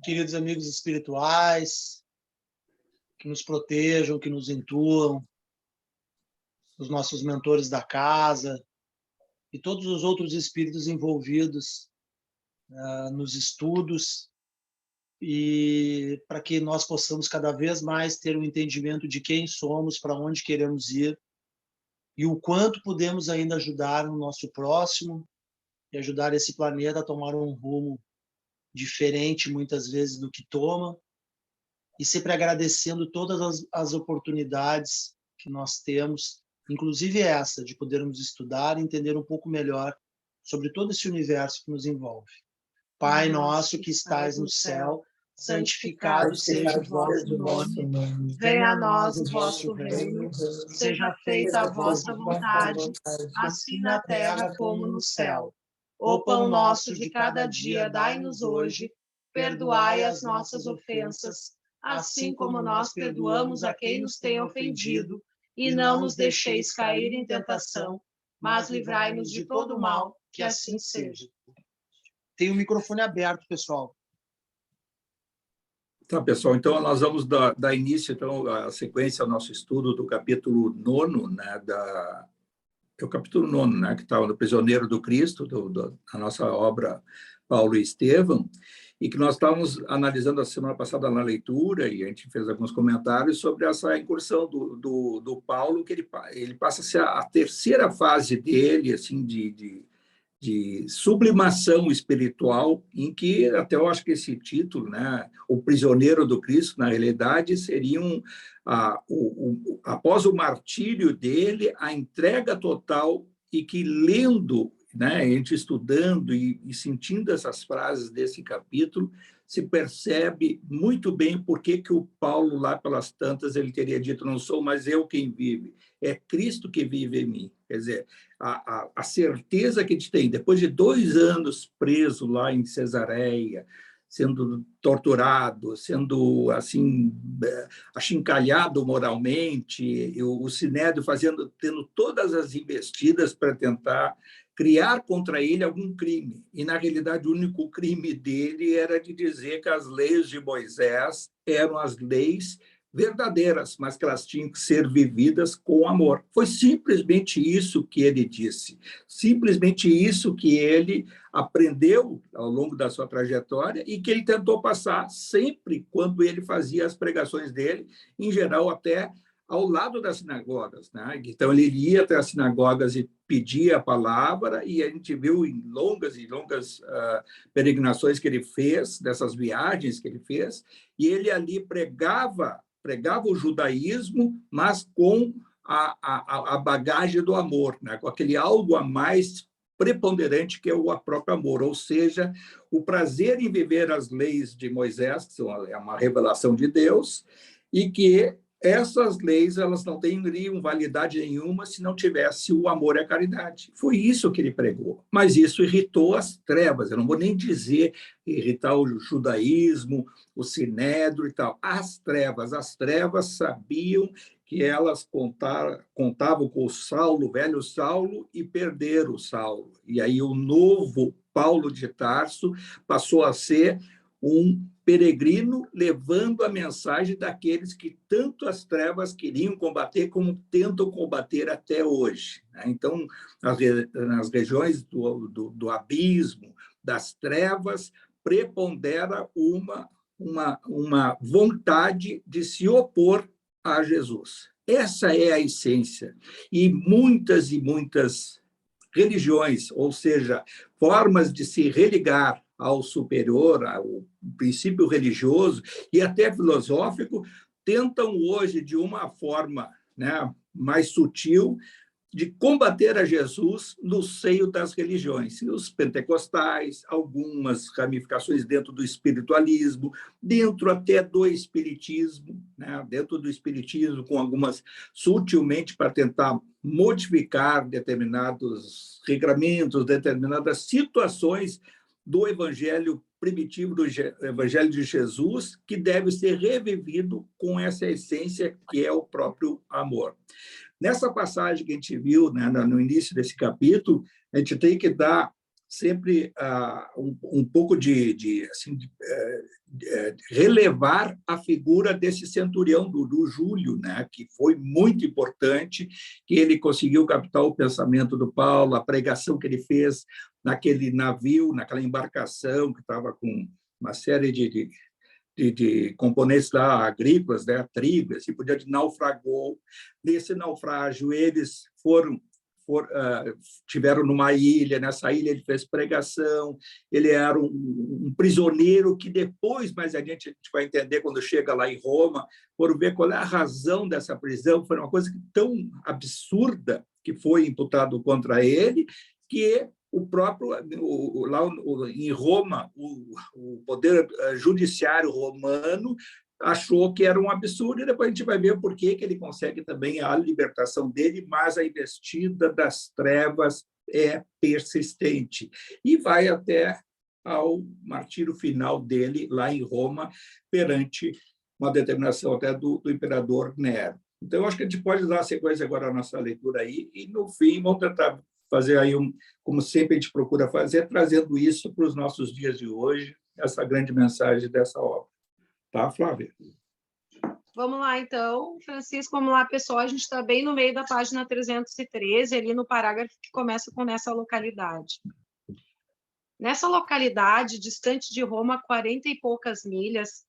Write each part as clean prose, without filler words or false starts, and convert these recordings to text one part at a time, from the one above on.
queridos amigos espirituais, que nos protejam, que nos intuam, os nossos mentores da casa e todos os outros espíritos envolvidos nos estudos, e para que nós possamos cada vez mais ter um entendimento de quem somos, para onde queremos ir e o quanto podemos ainda ajudar o nosso próximo e ajudar esse planeta a tomar um rumo diferente, muitas vezes, do que toma, e sempre agradecendo todas as oportunidades que nós temos, inclusive essa, de podermos estudar e entender um pouco melhor sobre todo esse universo que nos envolve. Pai nosso que estais no céu, santificado seja o vosso nome, venha a nós o vosso reino, seja feita a vossa vontade, assim na terra como no céu. O pão nosso de cada dia dai-nos hoje, perdoai as nossas ofensas, assim como nós perdoamos a quem nos tem ofendido, e não nos deixeis cair em tentação, mas livrai-nos de todo mal, que assim seja. Tem o microfone aberto, pessoal. Tá, pessoal, então nós vamos dar início então, à sequência ao nosso estudo do capítulo 9, né, é o capítulo 9, né, que está no Prisioneiro do Cristo, da nossa obra Paulo e Estevão, e que nós estávamos analisando a semana passada na leitura, e a gente fez alguns comentários sobre essa incursão do Paulo, que ele passa a ser a terceira fase dele, assim, de sublimação espiritual, em que até eu acho que esse título, né, o prisioneiro do Cristo, na realidade, seria após o martírio dele, a entrega total, e que lendo, né, a gente estudando e sentindo essas frases desse capítulo, se percebe muito bem por que o Paulo, lá pelas tantas, ele teria dito: não sou mais eu quem vive, é Cristo que vive em mim. Quer dizer, a certeza que a gente tem, depois de 2 anos preso lá em Cesareia, sendo torturado, sendo assim achincalhado moralmente, o Sinédrio tendo todas as investidas para tentar criar contra ele algum crime. E, na realidade, o único crime dele era de dizer que as leis de Moisés eram as leis verdadeiras, mas que elas tinham que ser vividas com amor. Foi simplesmente isso que ele disse, simplesmente isso que ele aprendeu ao longo da sua trajetória e que ele tentou passar sempre quando ele fazia as pregações dele, em geral até ao lado das sinagogas, né? Então ele ia até as sinagogas e pedia a palavra, e a gente viu em longas e longas peregrinações que ele fez, dessas viagens que ele fez, e ele ali pregava o judaísmo, mas com a bagagem do amor, né? Com aquele algo a mais preponderante que é o próprio amor, ou seja, o prazer em viver as leis de Moisés, que é uma revelação de Deus, e que essas leis elas não teriam validade nenhuma se não tivesse o amor e a caridade. Foi isso que ele pregou. Mas isso irritou as trevas. Eu não vou nem dizer irritar o judaísmo, o sinédrio e tal. As trevas sabiam que elas contavam com o Saulo, o velho Saulo, e perderam o Saulo. E aí o novo Paulo de Tarso passou a ser um peregrino levando a mensagem daqueles que tanto as trevas queriam combater como tentam combater até hoje. Então, nas regiões do abismo, das trevas, prepondera uma vontade de se opor a Jesus. Essa é a essência. E muitas religiões, ou seja, formas de se religar ao superior, ao princípio religioso e até filosófico, tentam hoje, de uma forma, né, mais sutil, de combater a Jesus no seio das religiões. E os pentecostais, algumas ramificações dentro do espiritualismo, dentro até do espiritismo, né? Dentro do espiritismo, com algumas, sutilmente, para tentar modificar determinados regramentos, determinadas situações do evangelho primitivo, do evangelho de Jesus, que deve ser revivido com essa essência que é o próprio amor. Nessa passagem que a gente viu, né, no início desse capítulo, a gente tem que dar sempre um pouco de relevar a figura desse centurião, do Júlio, né, que foi muito importante, que ele conseguiu captar o pensamento do Paulo, a pregação que ele fez naquele navio, naquela embarcação que estava com uma série de componentes lá agrícolas, né, trigo, assim, por diante, naufragou. Nesse naufrágio, eles tiveram numa ilha, nessa ilha ele fez pregação, ele era um prisioneiro que depois, mais adiante, a gente vai entender quando chega lá em Roma, foram ver qual é a razão dessa prisão, foi uma coisa tão absurda que foi imputado contra ele, que o próprio, lá em Roma, o poder judiciário romano achou que era um absurdo, e depois a gente vai ver por que ele consegue também a libertação dele, mas a investida das trevas é persistente. E vai até ao martírio final dele, lá em Roma, perante uma determinação até do imperador Nero. Então, eu acho que a gente pode dar a sequência agora à nossa leitura aí, e, no fim, vamos tentar fazer aí, como sempre a gente procura fazer, trazendo isso para os nossos dias de hoje, essa grande mensagem dessa obra. Tá, Flávia? Vamos lá, então, Francisco, vamos lá, pessoal, a gente está bem no meio da página 313, ali no parágrafo que começa com nessa localidade. Nessa localidade, distante de Roma, 40 e poucas milhas,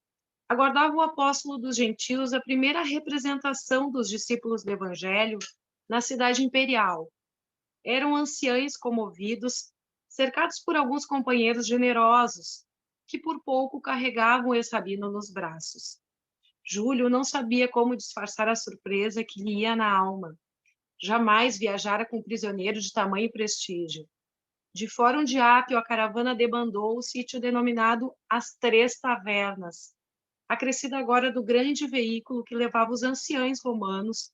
aguardava o apóstolo dos gentios a primeira representação dos discípulos do Evangelho na cidade imperial. Eram anciães comovidos, cercados por alguns companheiros generosos, que por pouco carregavam o ex-rabino nos braços. Júlio não sabia como disfarçar a surpresa que lhe ia na alma. Jamais viajara com prisioneiro de tamanho prestígio. De Fórum de Apio, a caravana debandou o sítio denominado As Três Tavernas, acrescido agora do grande veículo que levava os anciães romanos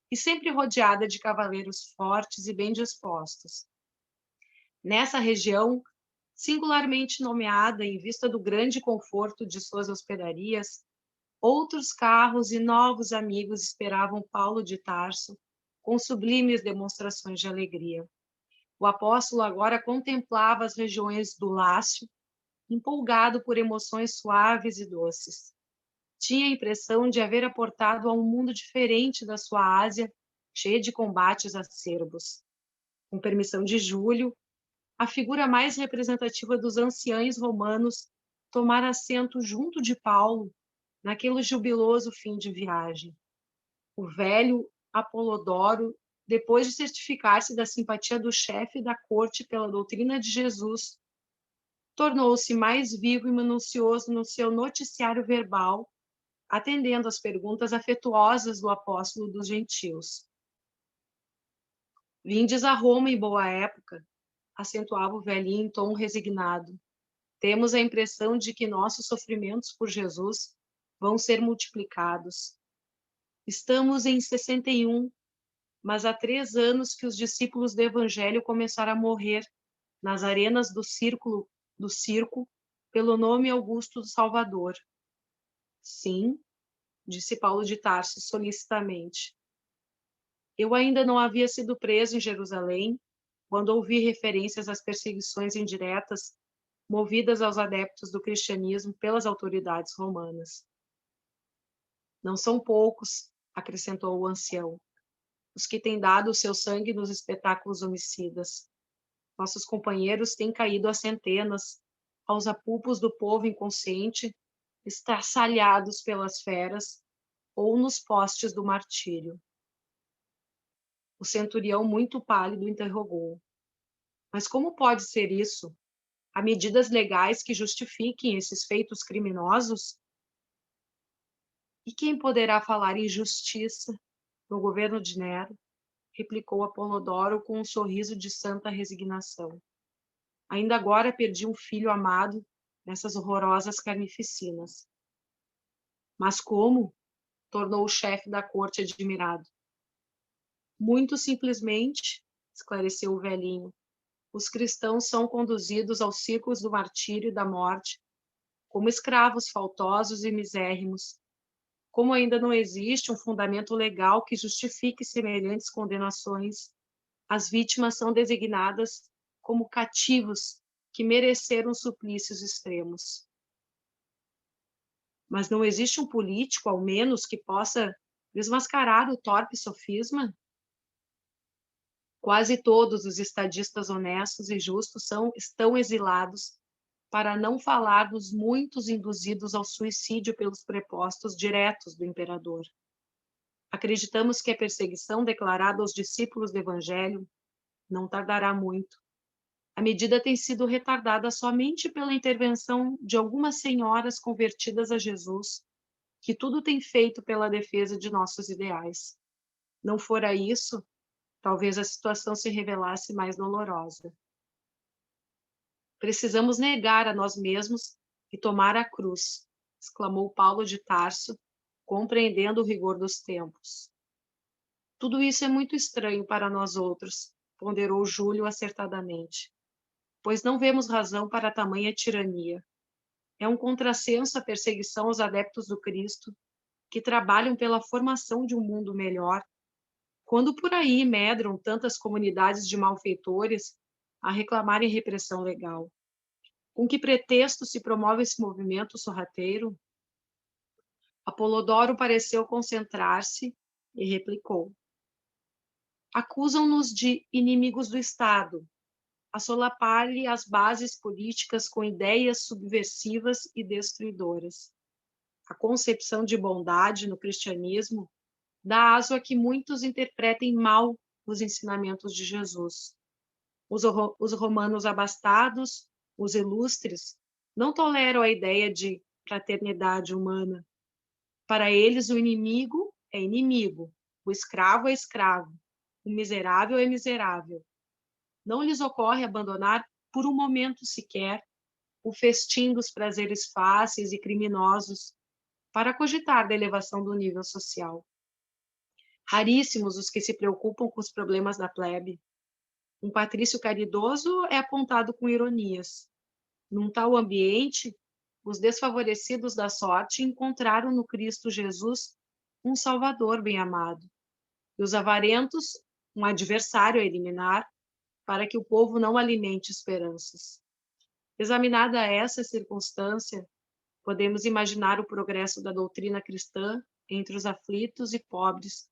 e sempre rodeada de cavaleiros fortes e bem dispostos. Nessa região, singularmente nomeada em vista do grande conforto de suas hospedarias, outros carros e novos amigos esperavam Paulo de Tarso com sublimes demonstrações de alegria. O apóstolo agora contemplava as regiões do Lácio, empolgado por emoções suaves e doces. Tinha a impressão de haver aportado a um mundo diferente da sua Ásia, cheia de combates acerbos. Com permissão de Júlio, a figura mais representativa dos anciães romanos tomara assento junto de Paulo, naquele jubiloso fim de viagem. O velho Apolodoro, depois de certificar-se da simpatia do chefe da corte pela doutrina de Jesus, tornou-se mais vivo e minucioso no seu noticiário verbal, atendendo às perguntas afetuosas do apóstolo dos gentios. Vindes a Roma em boa época, acentuava o velhinho em tom resignado. Temos a impressão de que nossos sofrimentos por Jesus vão ser multiplicados. Estamos em 61, mas há 3 anos que os discípulos do Evangelho começaram a morrer nas arenas do circo pelo nome Augusto do Salvador. Sim, disse Paulo de Tarso solicitamente. Eu ainda não havia sido preso em Jerusalém quando ouvi referências às perseguições indiretas movidas aos adeptos do cristianismo pelas autoridades romanas. Não são poucos, acrescentou o ancião, os que têm dado o seu sangue nos espetáculos homicidas. Nossos companheiros têm caído a centenas, aos apupos do povo inconsciente, estraçalhados pelas feras, ou nos postes do martírio. O centurião, muito pálido, interrogou. Mas como pode ser isso? Há medidas legais que justifiquem esses feitos criminosos? E quem poderá falar em justiça no governo de Nero? Replicou Apolodoro com um sorriso de santa resignação. Ainda agora perdi um filho amado nessas horrorosas carnificinas. Mas como? Tornou o chefe da corte admirado. Muito simplesmente, esclareceu o velhinho, os cristãos são conduzidos aos círculos do martírio e da morte como escravos faltosos e misérrimos. Como ainda não existe um fundamento legal que justifique semelhantes condenações, as vítimas são designadas como cativos que mereceram suplícios extremos. Mas não existe um político, ao menos, que possa desmascarar o torpe sofisma? Quase todos os estadistas honestos e justos estão exilados, para não falar dos muitos induzidos ao suicídio pelos prepostos diretos do imperador. Acreditamos que a perseguição declarada aos discípulos do Evangelho não tardará muito. A medida tem sido retardada somente pela intervenção de algumas senhoras convertidas a Jesus, que tudo tem feito pela defesa de nossos ideais. Não fora isso, talvez a situação se revelasse mais dolorosa. Precisamos negar a nós mesmos e tomar a cruz, exclamou Paulo de Tarso, compreendendo o rigor dos tempos. Tudo isso é muito estranho para nós outros, ponderou Júlio acertadamente, pois não vemos razão para tamanha tirania. É um contrassenso a perseguição aos adeptos do Cristo, que trabalham pela formação de um mundo melhor, quando por aí medram tantas comunidades de malfeitores a reclamarem repressão legal. Com que pretexto se promove esse movimento sorrateiro? Apolodoro pareceu concentrar-se e replicou: acusam-nos de inimigos do Estado, assolapar-lhe as bases políticas com ideias subversivas e destruidoras. A concepção de bondade no cristianismo dá aso a que muitos interpretem mal os ensinamentos de Jesus. Os romanos abastados, os ilustres, não toleram a ideia de fraternidade humana. Para eles, o inimigo é inimigo, o escravo é escravo, o miserável é miserável. Não lhes ocorre abandonar, por um momento sequer, o festim dos prazeres fáceis e criminosos para cogitar da elevação do nível social. Raríssimos os que se preocupam com os problemas da plebe. Um patrício caridoso é apontado com ironias. Num tal ambiente, os desfavorecidos da sorte encontraram no Cristo Jesus um Salvador bem-amado, e os avarentos um adversário a eliminar, para que o povo não alimente esperanças. Examinada essa circunstância, podemos imaginar o progresso da doutrina cristã entre os aflitos e pobres,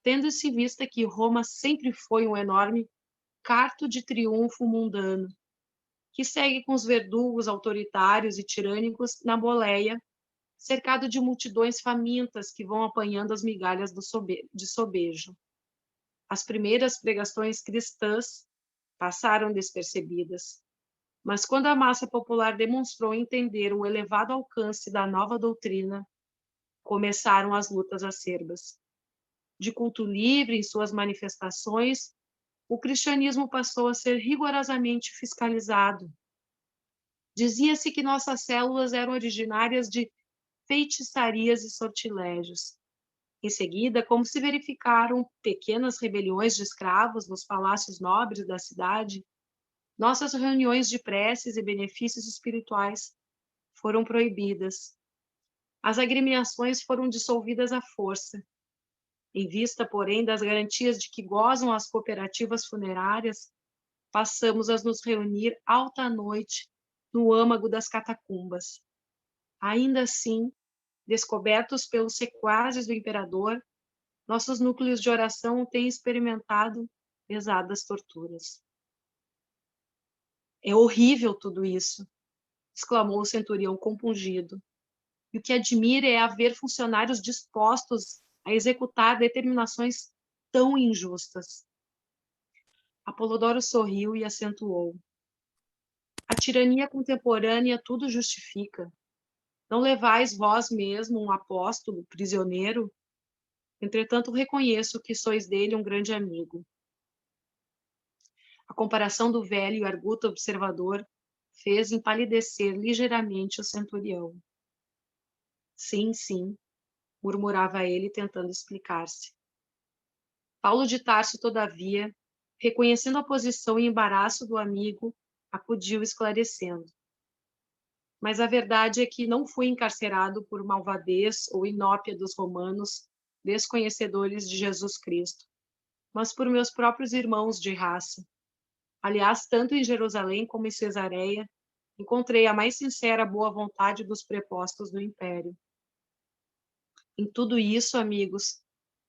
tendo-se vista que Roma sempre foi um enorme carto de triunfo mundano, que segue com os verdugos autoritários e tirânicos na boleia, cercado de multidões famintas que vão apanhando as migalhas de sobejo. As primeiras pregações cristãs passaram despercebidas, mas quando a massa popular demonstrou entender o elevado alcance da nova doutrina, começaram as lutas acerbas. De culto livre em suas manifestações, o cristianismo passou a ser rigorosamente fiscalizado. Dizia-se que nossas células eram originárias de feitiçarias e sortilégios. Em seguida, como se verificaram pequenas rebeliões de escravos nos palácios nobres da cidade, nossas reuniões de preces e benefícios espirituais foram proibidas. As agremiações foram dissolvidas à força. Em vista, porém, das garantias de que gozam as cooperativas funerárias, passamos a nos reunir alta à noite no âmago das catacumbas. Ainda assim, descobertos pelos sequazes do imperador, nossos núcleos de oração têm experimentado pesadas torturas. É horrível tudo isso, exclamou o centurião compungido. E o que admira é haver funcionários dispostos a executar determinações tão injustas. Apolodoro sorriu e acentuou: a tirania contemporânea tudo justifica. Não levais vós mesmo um apóstolo prisioneiro? Entretanto, reconheço que sois dele um grande amigo. A comparação do velho e arguto observador fez empalidecer ligeiramente o centurião. Sim, sim, murmurava ele, tentando explicar-se. Paulo de Tarso, todavia, reconhecendo a posição e embaraço do amigo, acudiu esclarecendo. Mas a verdade é que não fui encarcerado por malvadez ou inópia dos romanos, desconhecedores de Jesus Cristo, mas por meus próprios irmãos de raça. Aliás, tanto em Jerusalém como em Cesareia, encontrei a mais sincera boa vontade dos prepostos do império. Em tudo isso, amigos,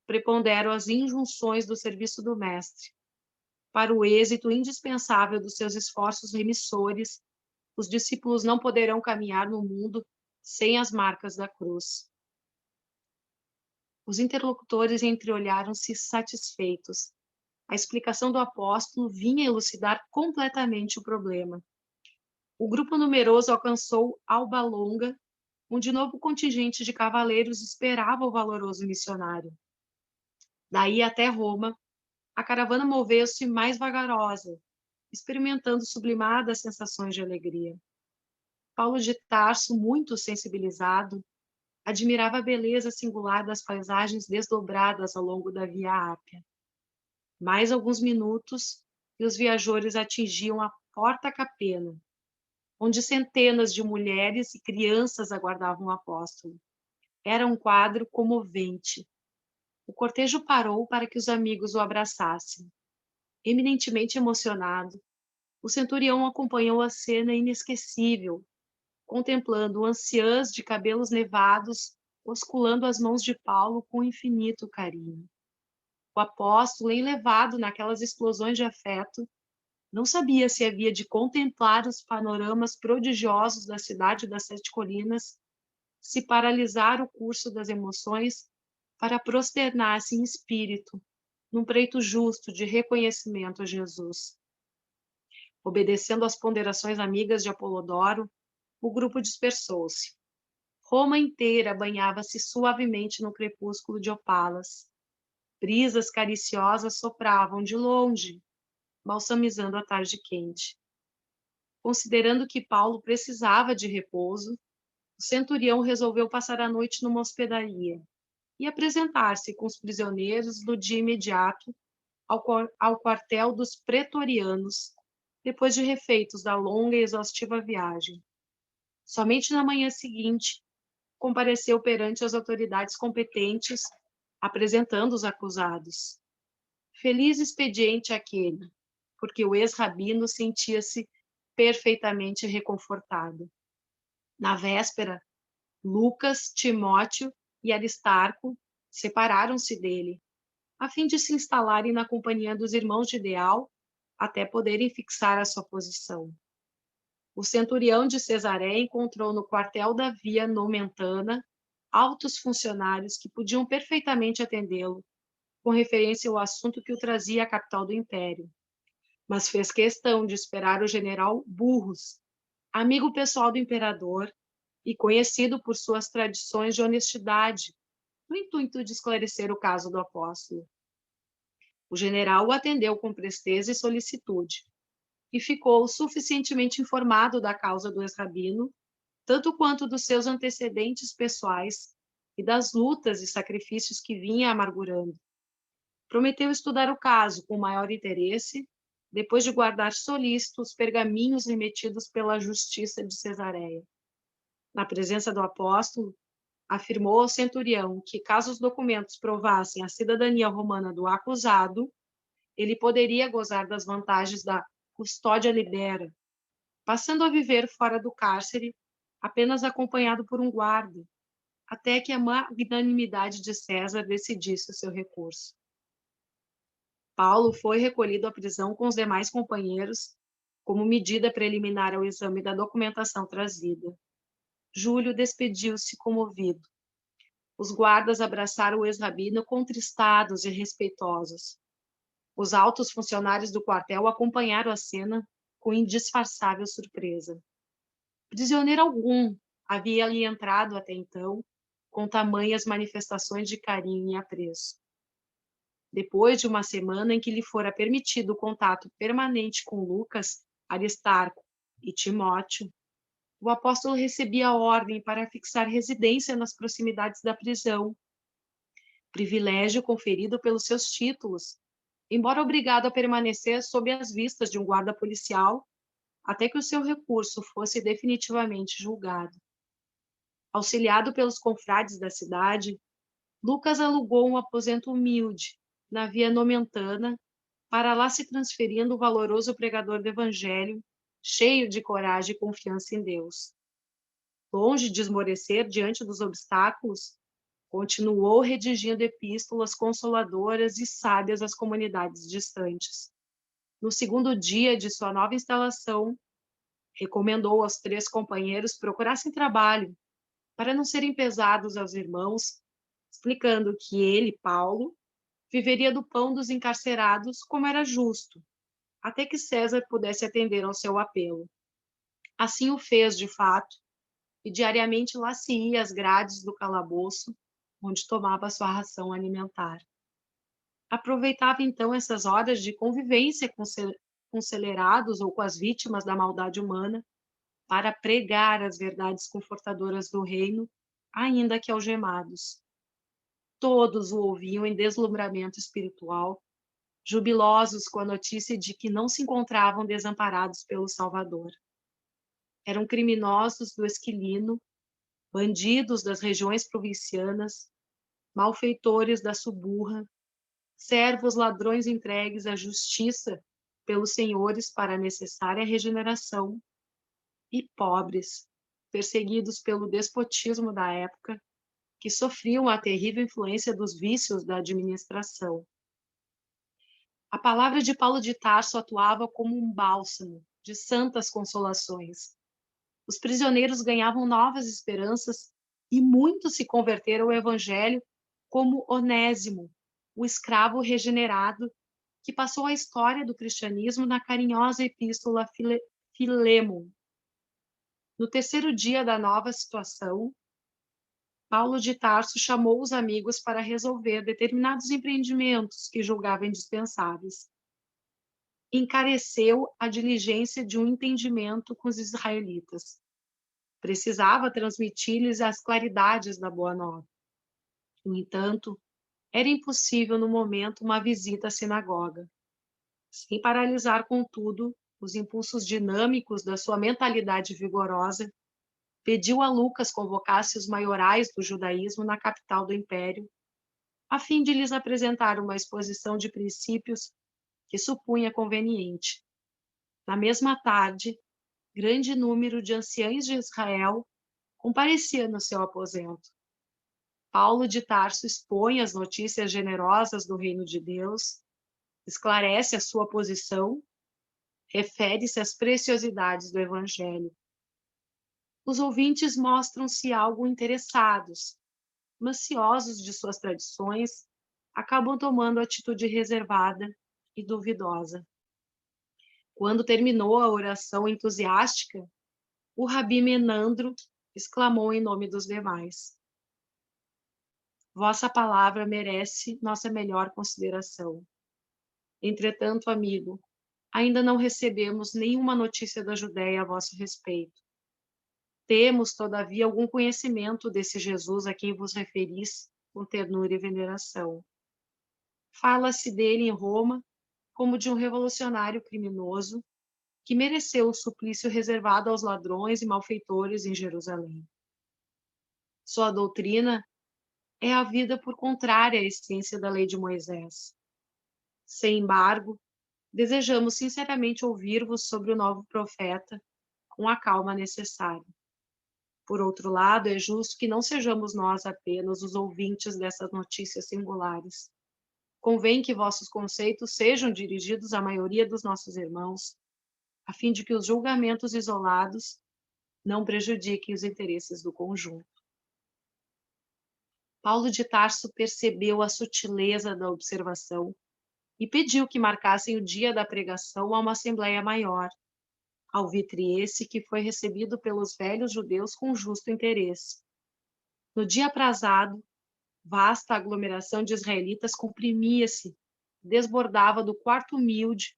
preponderam as injunções do serviço do Mestre. Para o êxito indispensável dos seus esforços remissores, os discípulos não poderão caminhar no mundo sem as marcas da cruz. Os interlocutores entreolharam-se satisfeitos. A explicação do apóstolo vinha elucidar completamente o problema. O grupo numeroso alcançou Alba Longa, onde novo contingente de cavaleiros esperava o valoroso missionário. Daí até Roma, a caravana moveu-se mais vagarosa, experimentando sublimadas sensações de alegria. Paulo de Tarso, muito sensibilizado, admirava a beleza singular das paisagens desdobradas ao longo da Via Ápia. Mais alguns minutos e os viajores atingiam a Porta Capena, onde centenas de mulheres e crianças aguardavam o apóstolo. Era um quadro comovente. O cortejo parou para que os amigos o abraçassem. Eminentemente emocionado, o centurião acompanhou a cena inesquecível, contemplando anciãs de cabelos nevados, osculando as mãos de Paulo com infinito carinho. O apóstolo, enlevado naquelas explosões de afeto, não sabia se havia de contemplar os panoramas prodigiosos da cidade das Sete Colinas, se paralisar o curso das emoções para prosternar-se em espírito, num preito justo de reconhecimento a Jesus. Obedecendo às ponderações amigas de Apolodoro, o grupo dispersou-se. Roma inteira banhava-se suavemente no crepúsculo de opalas. Brisas cariciosas sopravam de longe, balsamizando a tarde quente. Considerando que Paulo precisava de repouso, o centurião resolveu passar a noite numa hospedaria e apresentar-se com os prisioneiros no dia imediato ao quartel dos pretorianos, depois de refeitos da longa e exaustiva viagem. Somente na manhã seguinte, compareceu perante as autoridades competentes, apresentando os acusados. Feliz expediente aquele, porque o ex-rabino sentia-se perfeitamente reconfortado. Na véspera, Lucas, Timóteo e Aristarco separaram-se dele, a fim de se instalarem na companhia dos irmãos de ideal, até poderem fixar a sua posição. O centurião de Cesareia encontrou no quartel da Via Nomentana altos funcionários que podiam perfeitamente atendê-lo, com referência ao assunto que o trazia à capital do império. Mas fez questão de esperar o general Burrus, amigo pessoal do imperador e conhecido por suas tradições de honestidade, no intuito de esclarecer o caso do apóstolo. O general o atendeu com presteza e solicitude, e ficou suficientemente informado da causa do ex-rabino, tanto quanto dos seus antecedentes pessoais e das lutas e sacrifícios que vinha amargurando. Prometeu estudar o caso com maior interesse, depois de guardar solícito os pergaminhos remetidos pela justiça de Cesareia. Na presença do apóstolo, afirmou ao centurião que, caso os documentos provassem a cidadania romana do acusado, ele poderia gozar das vantagens da custódia libera, passando a viver fora do cárcere, apenas acompanhado por um guarda, até que a magnanimidade de César decidisse o seu recurso. Paulo foi recolhido à prisão com os demais companheiros, como medida preliminar ao exame da documentação trazida. Júlio despediu-se comovido. Os guardas abraçaram o ex-rabino contristados e respeitosos. Os altos funcionários do quartel acompanharam a cena com indisfarçável surpresa. Prisioneiro algum havia ali entrado até então, com tamanhas manifestações de carinho e apreço. Depois de uma semana em que lhe fora permitido o contato permanente com Lucas, Aristarco e Timóteo, o apóstolo recebia a ordem para fixar residência nas proximidades da prisão, privilégio conferido pelos seus títulos, embora obrigado a permanecer sob as vistas de um guarda policial, até que o seu recurso fosse definitivamente julgado. Auxiliado pelos confrades da cidade, Lucas alugou um aposento humilde na Via Nomentana para lá se transferindo o valoroso pregador do Evangelho, cheio de coragem e confiança em Deus. Longe de esmorecer diante dos obstáculos, continuou redigindo epístolas consoladoras e sábias às comunidades distantes. No segundo dia de sua nova instalação, recomendou aos 3 companheiros procurassem trabalho, para não serem pesados aos irmãos, explicando que ele, Paulo, viveria do pão dos encarcerados como era justo, até que César pudesse atender ao seu apelo. Assim o fez, de fato, e diariamente lá se ia às grades do calabouço, onde tomava sua ração alimentar. Aproveitava então essas horas de convivência com celerados ou com as vítimas da maldade humana para pregar as verdades confortadoras do reino, ainda que algemados. Todos o ouviam em deslumbramento espiritual, jubilosos com a notícia de que não se encontravam desamparados pelo Salvador. Eram criminosos do Esquilino, bandidos das regiões provincianas, malfeitores da Suburra, servos ladrões entregues à justiça pelos senhores para a necessária regeneração, e pobres, perseguidos pelo despotismo da época, que sofriam a terrível influência dos vícios da administração. A palavra de Paulo de Tarso atuava como um bálsamo de santas consolações. Os prisioneiros ganhavam novas esperanças e muitos se converteram ao Evangelho, como Onésimo, o escravo regenerado, que passou a história do cristianismo na carinhosa epístola Filemon. No terceiro dia da nova situação, Paulo de Tarso chamou os amigos para resolver determinados empreendimentos que julgava indispensáveis. Encareceu a diligência de um entendimento com os israelitas. Precisava transmitir-lhes as claridades da Boa Nova. No entanto, era impossível no momento uma visita à sinagoga. Sem paralisar, contudo, os impulsos dinâmicos da sua mentalidade vigorosa, pediu a Lucas convocasse os maiorais do judaísmo na capital do império, a fim de lhes apresentar uma exposição de princípios que supunha conveniente. Na mesma tarde, grande número de anciães de Israel comparecia no seu aposento. Paulo de Tarso expõe as notícias generosas do reino de Deus, esclarece a sua posição, refere-se às preciosidades do Evangelho. Os ouvintes mostram-se algo interessados, manciosos de suas tradições, acabam tomando atitude reservada e duvidosa. Quando terminou a oração entusiástica, o Rabi Menandro exclamou em nome dos demais: Vossa palavra merece nossa melhor consideração. Entretanto, amigo, ainda não recebemos nenhuma notícia da Judéia a vosso respeito. Temos, todavia, algum conhecimento desse Jesus a quem vos referis com ternura e veneração. Fala-se dele em Roma como de um revolucionário criminoso que mereceu o suplício reservado aos ladrões e malfeitores em Jerusalém. Sua doutrina é a vida por contrária à essência da lei de Moisés. Sem embargo, desejamos sinceramente ouvir-vos sobre o novo profeta com a calma necessária. Por outro lado, é justo que não sejamos nós apenas os ouvintes dessas notícias singulares. Convém que vossos conceitos sejam dirigidos à maioria dos nossos irmãos, a fim de que os julgamentos isolados não prejudiquem os interesses do conjunto. Paulo de Tarso percebeu a sutileza da observação e pediu que marcassem o dia da pregação a uma assembleia maior, alvitre esse que foi recebido pelos velhos judeus com justo interesse. No dia aprazado, vasta aglomeração de israelitas comprimia-se, desbordava do quarto humilde,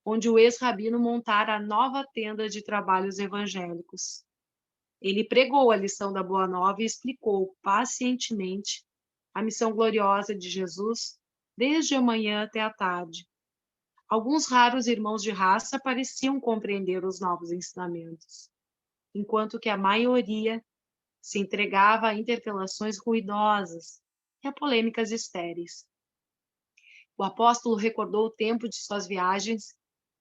onde o ex-rabino montara a nova tenda de trabalhos evangélicos. Ele pregou a lição da Boa Nova e explicou pacientemente a missão gloriosa de Jesus desde a manhã até a tarde. Alguns raros irmãos de raça pareciam compreender os novos ensinamentos, enquanto que a maioria se entregava a interpelações ruidosas e a polêmicas estéreis. O apóstolo recordou o tempo de suas viagens,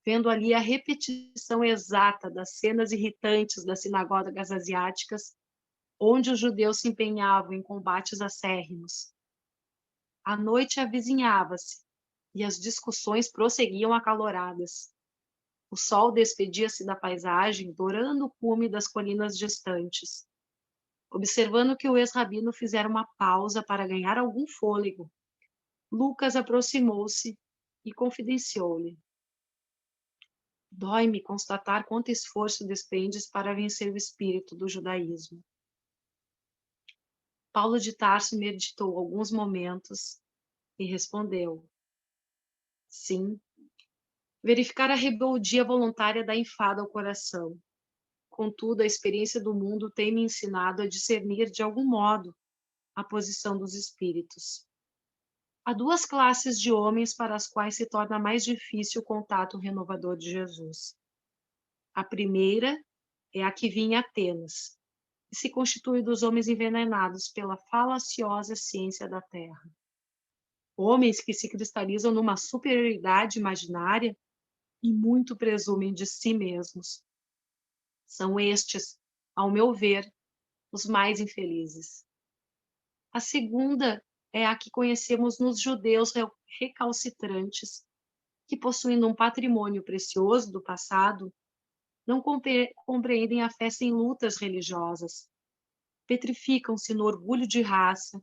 vendo ali a repetição exata das cenas irritantes das sinagogas asiáticas, onde os judeus se empenhavam em combates acérrimos. A noite avizinhava-se e as discussões prosseguiam acaloradas. O sol despedia-se da paisagem, dourando o cume das colinas distantes. Observando que o ex-rabino fizera uma pausa para ganhar algum fôlego, Lucas aproximou-se e confidenciou-lhe: Dói-me constatar quanto esforço despendes para vencer o espírito do judaísmo. Paulo de Tarso meditou alguns momentos e respondeu: Sim, verificar a rebeldia voluntária dá enfado ao coração. Contudo, a experiência do mundo tem me ensinado a discernir de algum modo a posição dos espíritos. Há duas classes de homens para as quais se torna mais difícil o contato renovador de Jesus. A primeira é a que vinha em Atenas, e se constitui dos homens envenenados pela falaciosa ciência da terra. Homens que se cristalizam numa superioridade imaginária e muito presumem de si mesmos. São estes, ao meu ver, os mais infelizes. A segunda é a que conhecemos nos judeus recalcitrantes, que, possuindo um patrimônio precioso do passado, não compreendem a fé sem lutas religiosas, petrificam-se no orgulho de raça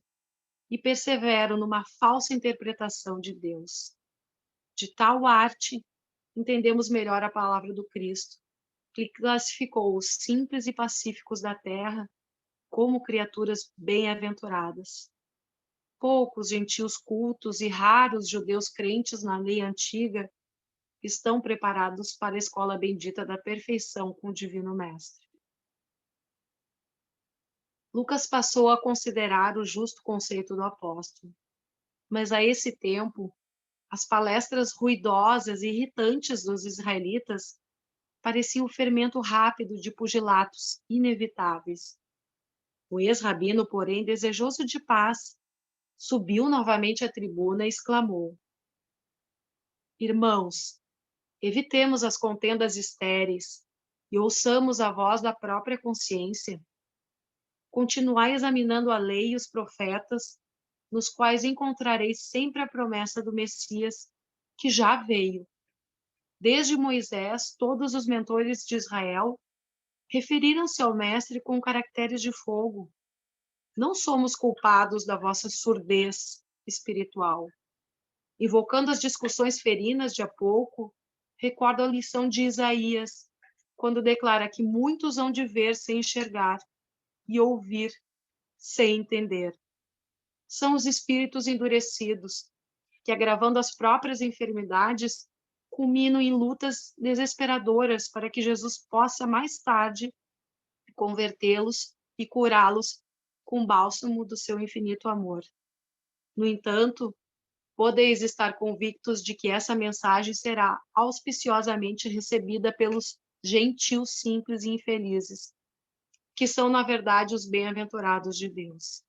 e perseveram numa falsa interpretação de Deus. De tal arte, entendemos melhor a palavra do Cristo, que classificou os simples e pacíficos da terra como criaturas bem-aventuradas. Poucos gentios cultos e raros judeus crentes na lei antiga estão preparados para a escola bendita da perfeição com o Divino Mestre. Lucas passou a considerar o justo conceito do apóstolo, mas a esse tempo, as palestras ruidosas e irritantes dos israelitas pareciam o fermento rápido de pugilatos inevitáveis. O ex-rabino, porém, desejoso de paz, subiu novamente à tribuna e exclamou: Irmãos, evitemos as contendas estéreis e ouçamos a voz da própria consciência. Continuai examinando a lei e os profetas, nos quais encontrareis sempre a promessa do Messias, que já veio. Desde Moisés, todos os mentores de Israel referiram-se ao Mestre com caracteres de fogo. Não somos culpados da vossa surdez espiritual. Invocando as discussões ferinas de há pouco, recordo a lição de Isaías, quando declara que muitos hão de ver sem enxergar e ouvir sem entender. São os espíritos endurecidos, que, agravando as próprias enfermidades, culminam em lutas desesperadoras para que Jesus possa, mais tarde, convertê-los e curá-los com o bálsamo do seu infinito amor. No entanto, podeis estar convictos de que essa mensagem será auspiciosamente recebida pelos gentios simples e infelizes, que são, na verdade, os bem-aventurados de Deus.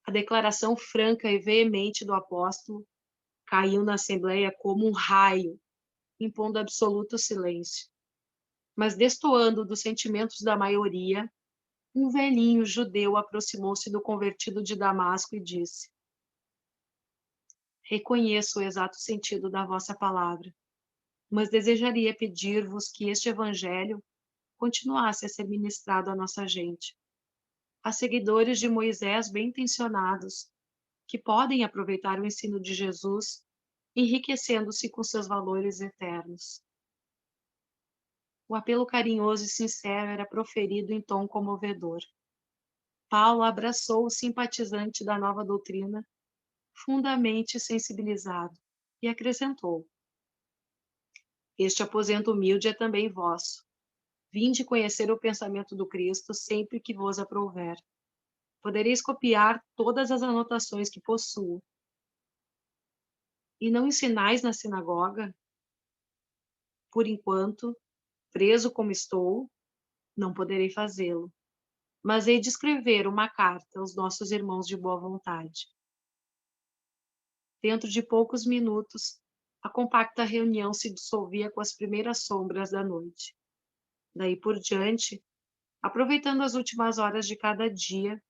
A declaração franca e veemente do apóstolo caiu na assembleia como um raio, impondo absoluto silêncio. Mas, destoando dos sentimentos da maioria, um velhinho judeu aproximou-se do convertido de Damasco e disse: Reconheço o exato sentido da vossa palavra, mas desejaria pedir-vos que este evangelho continuasse a ser ministrado à nossa gente, a seguidores de Moisés bem-intencionados, que podem aproveitar o ensino de Jesus, enriquecendo-se com seus valores eternos. O apelo carinhoso e sincero era proferido em tom comovedor. Paulo abraçou o simpatizante da nova doutrina, fundamente sensibilizado, e acrescentou: Este aposento humilde é também vosso. Vinde conhecer o pensamento do Cristo sempre que vos aprouver. Podereis copiar todas as anotações que possuo. E não ensinais na sinagoga? Por enquanto, preso como estou, não poderei fazê-lo. Mas hei de escrever uma carta aos nossos irmãos de boa vontade. Dentro de poucos minutos, a compacta reunião se dissolvia com as primeiras sombras da noite. Daí por diante, aproveitando as últimas horas de cada dia,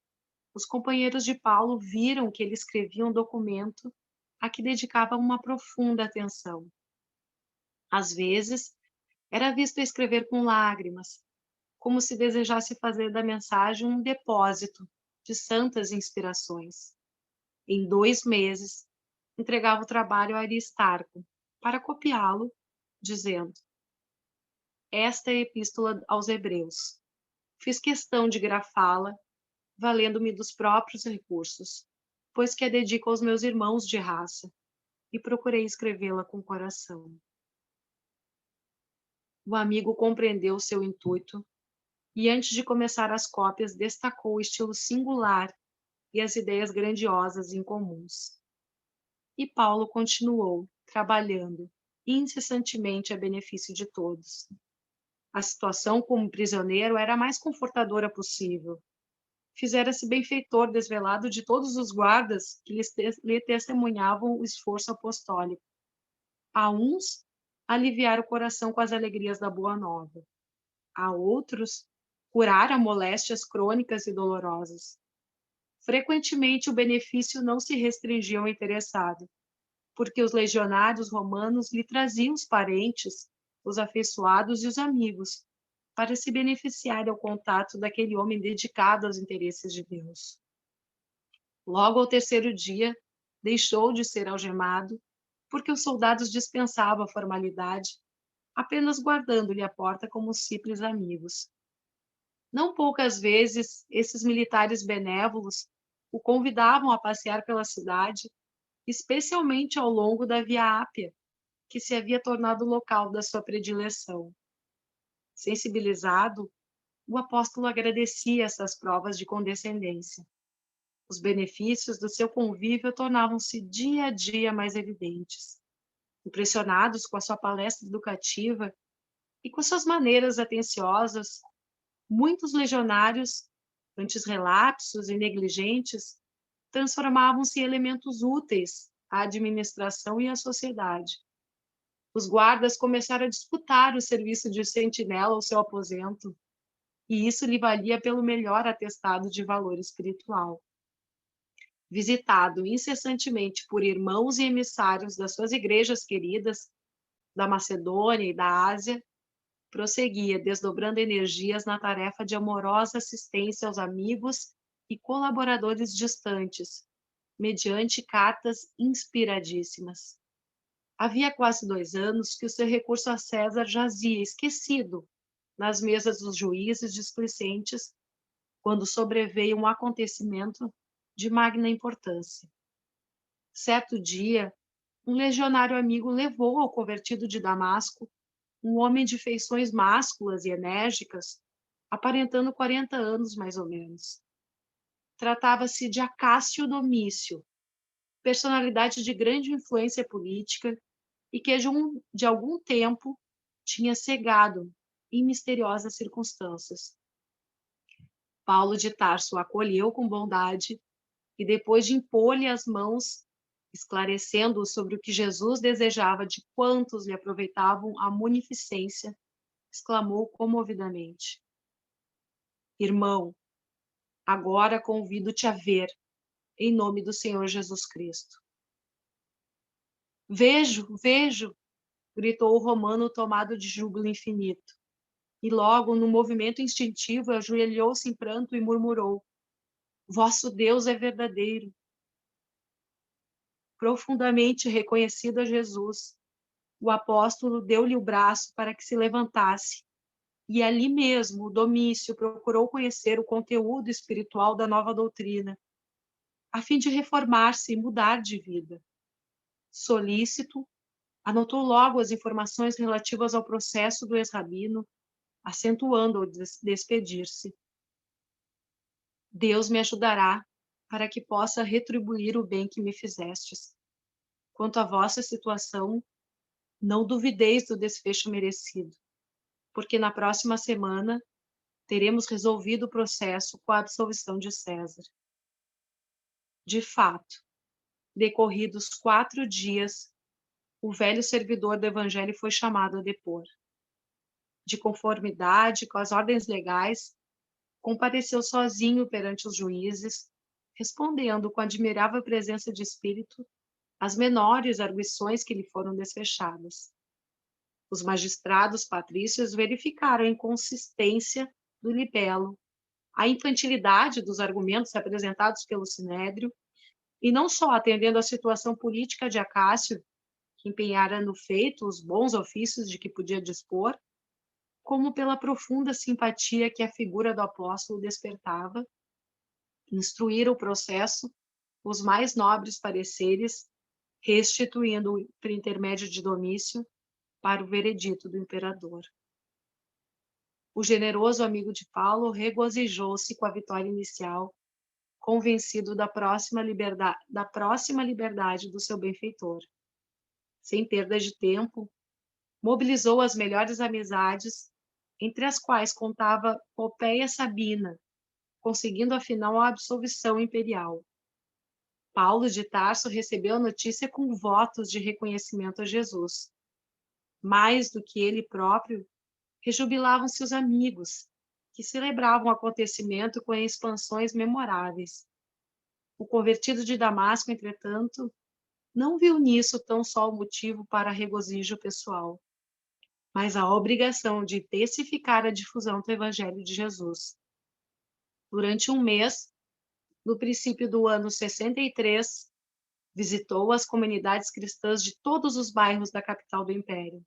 os companheiros de Paulo viram que ele escrevia um documento a que dedicava uma profunda atenção. Às vezes, era visto escrever com lágrimas, como se desejasse fazer da mensagem um depósito de santas inspirações. Em 2 meses, entregava o trabalho a Aristarco para copiá-lo, dizendo: esta é a epístola aos Hebreus. Fiz questão de grafá-la, valendo-me dos próprios recursos, pois que a dedico aos meus irmãos de raça, e procurei escrevê-la com coração. O amigo compreendeu seu intuito e, antes de começar as cópias, destacou o estilo singular e as ideias grandiosas e incomuns. E Paulo continuou, trabalhando incessantemente a benefício de todos. A situação como prisioneiro era a mais confortadora possível. Fizera-se benfeitor desvelado de todos os guardas que lhe testemunhavam o esforço apostólico. A uns, aliviar o coração com as alegrias da boa nova. A outros, curar moléstias crônicas e dolorosas. Frequentemente, o benefício não se restringia ao interessado, porque os legionários romanos lhe traziam os parentes, os afeiçoados e os amigos, para se beneficiar ao contato daquele homem dedicado aos interesses de Deus. Logo ao 3º dia, deixou de ser algemado, porque os soldados dispensavam a formalidade, apenas guardando-lhe a porta como simples amigos. Não poucas vezes, esses militares benévolos o convidavam a passear pela cidade, especialmente ao longo da Via Ápia, que se havia tornado o local da sua predileção. Sensibilizado, o apóstolo agradecia essas provas de condescendência. Os benefícios do seu convívio tornavam-se dia a dia mais evidentes. Impressionados com a sua palestra educativa e com suas maneiras atenciosas, muitos legionários, antes relapsos e negligentes, transformavam-se em elementos úteis à administração e à sociedade. Os guardas começaram a disputar o serviço de sentinela ao seu aposento, e isso lhe valia pelo melhor atestado de valor espiritual. Visitado incessantemente por irmãos e emissários das suas igrejas queridas, da Macedônia e da Ásia, prosseguia desdobrando energias na tarefa de amorosa assistência aos amigos e colaboradores distantes, mediante cartas inspiradíssimas. Havia quase 2 anos que o seu recurso a César jazia esquecido nas mesas dos juízes displicentes, quando sobreveio um acontecimento de magna importância. Certo dia, um legionário amigo levou ao convertido de Damasco um homem de feições másculas e enérgicas, aparentando 40 anos mais ou menos. Tratava-se de Acácio Domício, personalidade de grande influência política e que de algum tempo tinha cegado em misteriosas circunstâncias. Paulo de Tarso o acolheu com bondade e, depois de impor-lhe as mãos, esclarecendo-o sobre o que Jesus desejava de quantos lhe aproveitavam a munificência, exclamou comovidamente: Irmão, agora convido-te a ver, em nome do Senhor Jesus Cristo. Vejo, vejo, gritou o romano tomado de júbilo infinito. E logo, num movimento instintivo, ajoelhou-se em pranto e murmurou: Vosso Deus é verdadeiro. Profundamente reconhecido a Jesus, o apóstolo deu-lhe o braço para que se levantasse, e ali mesmo o Domício procurou conhecer o conteúdo espiritual da nova doutrina, a fim de reformar-se e mudar de vida. Solícito, anotou logo as informações relativas ao processo do ex-rabino, acentuando ao despedir-se: Deus me ajudará para que possa retribuir o bem que me fizestes. Quanto à vossa situação, não duvideis do desfecho merecido, porque na próxima semana teremos resolvido o processo com a absolvição de César. De fato, Decorridos 4 dias, o velho servidor do evangelho foi chamado a depor. De conformidade com as ordens legais, compareceu sozinho perante os juízes, respondendo com admirável presença de espírito às menores arguições que lhe foram desfechadas. Os magistrados patrícios verificaram a inconsistência do libelo, a infantilidade dos argumentos apresentados pelo Sinédrio, e não só atendendo à situação política de Acácio, que empenhara no feito os bons ofícios de que podia dispor, como pela profunda simpatia que a figura do apóstolo despertava, instruíram o processo os mais nobres pareceres, restituindo por intermédio de Domício para o veredito do imperador. O generoso amigo de Paulo regozijou-se com a vitória inicial, convencido da próxima liberdade do seu benfeitor. Sem perda de tempo, mobilizou as melhores amizades, entre as quais contava Popéia Sabina, conseguindo afinal a absolvição imperial. Paulo de Tarso recebeu a notícia com votos de reconhecimento a Jesus. Mais do que ele próprio, rejubilavam-se os amigos, que celebravam o acontecimento com expansões memoráveis. O convertido de Damasco, entretanto, não viu nisso tão só o motivo para regozijo pessoal, mas a obrigação de intensificar a difusão do Evangelho de Jesus. Durante um mês, no princípio do ano 63, visitou as comunidades cristãs de todos os bairros da capital do Império.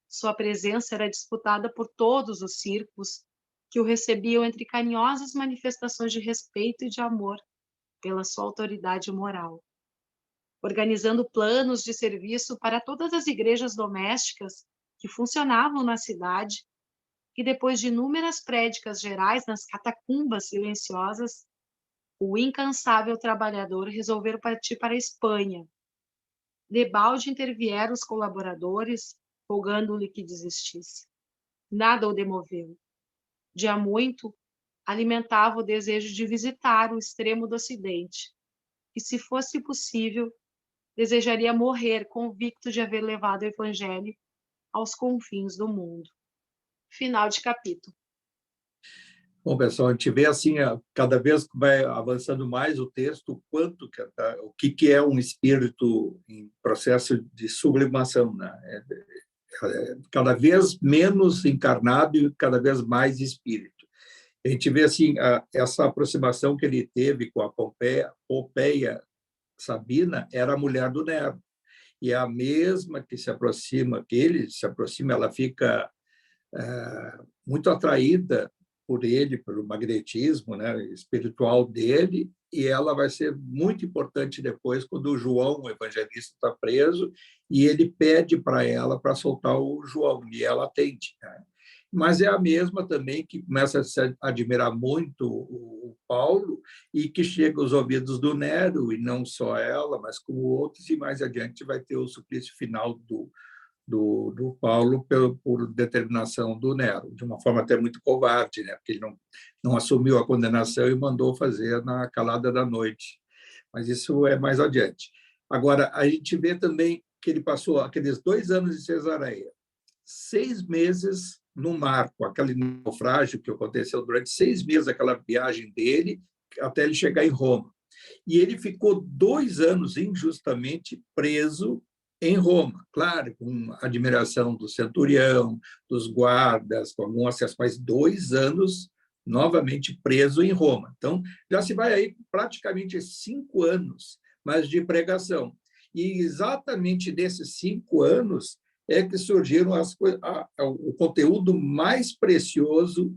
Sua presença era disputada por todos os círculos, que o recebiam entre carinhosas manifestações de respeito e de amor pela sua autoridade moral. Organizando planos de serviço para todas as igrejas domésticas que funcionavam na cidade, e depois de inúmeras prédicas gerais nas catacumbas silenciosas, o incansável trabalhador resolveu partir para a Espanha. Debalde intervieram os colaboradores, rogando-lhe que desistisse. Nada o demoveu. De há muito, alimentava o desejo de visitar o extremo do Ocidente, e, se fosse possível, desejaria morrer convicto de haver levado o Evangelho aos confins do mundo. Final de capítulo. Bom, pessoal, a gente vê assim, cada vez que vai avançando mais o texto, o que é um espírito em processo de sublimação, né? Cada vez menos encarnado e cada vez mais espírito. A gente vê assim essa aproximação que ele teve com a Popéia Sabina era a mulher do Nero, e é a mesma que ele se aproxima, ela fica muito atraída por ele, pelo magnetismo, né, espiritual dele, e ela vai ser muito importante depois quando o João, o evangelista, está preso, e ele pede para ela para soltar o João, e ela atende, né? Mas é a mesma também que começa a se admirar muito o Paulo e que chega aos ouvidos do Nero, e não só ela, mas como outros, e mais adiante vai ter o suplício final do Paulo por determinação do Nero, de uma forma até muito covarde, né? Porque ele não assumiu a condenação e mandou fazer na calada da noite. Mas isso é mais adiante. Agora, a gente vê também que ele passou aqueles 2 anos em Cesareia, 6 meses no mar, com aquele naufrágio que aconteceu durante 6 meses, aquela viagem dele, até ele chegar em Roma. E ele ficou 2 anos injustamente preso em Roma, claro, com admiração do centurião, dos guardas, com algum acesso, mas 2 anos novamente preso em Roma. Então, já se vai aí praticamente 5 anos, mas de pregação. E exatamente desses 5 anos é que surgiram o conteúdo mais precioso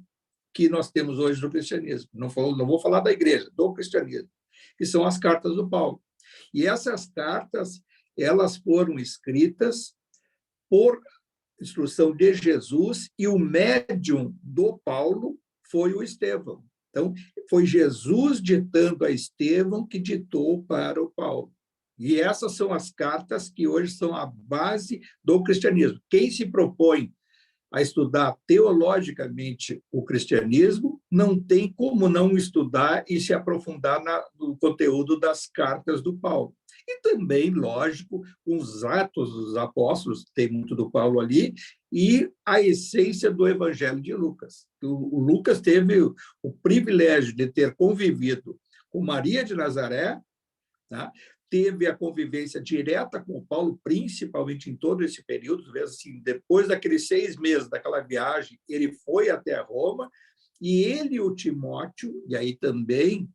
que nós temos hoje no cristianismo. Não vou falar da igreja, do cristianismo, que são as cartas do Paulo. E essas cartas, elas foram escritas por instrução de Jesus, e o médium do Paulo foi o Estevão. Então, foi Jesus ditando a Estevão que ditou para o Paulo. E essas são as cartas que hoje são a base do cristianismo. Quem se propõe a estudar teologicamente o cristianismo não tem como não estudar e se aprofundar no conteúdo das cartas do Paulo. e também, lógico, com os Atos dos Apóstolos, tem muito do Paulo ali, e a essência do Evangelho de Lucas. O Lucas teve o privilégio de ter convivido com Maria de Nazaré, tá? Teve a convivência direta com o Paulo, principalmente em todo esse período, assim, depois daqueles 6 meses daquela viagem, ele foi até Roma, e ele e o Timóteo, e aí também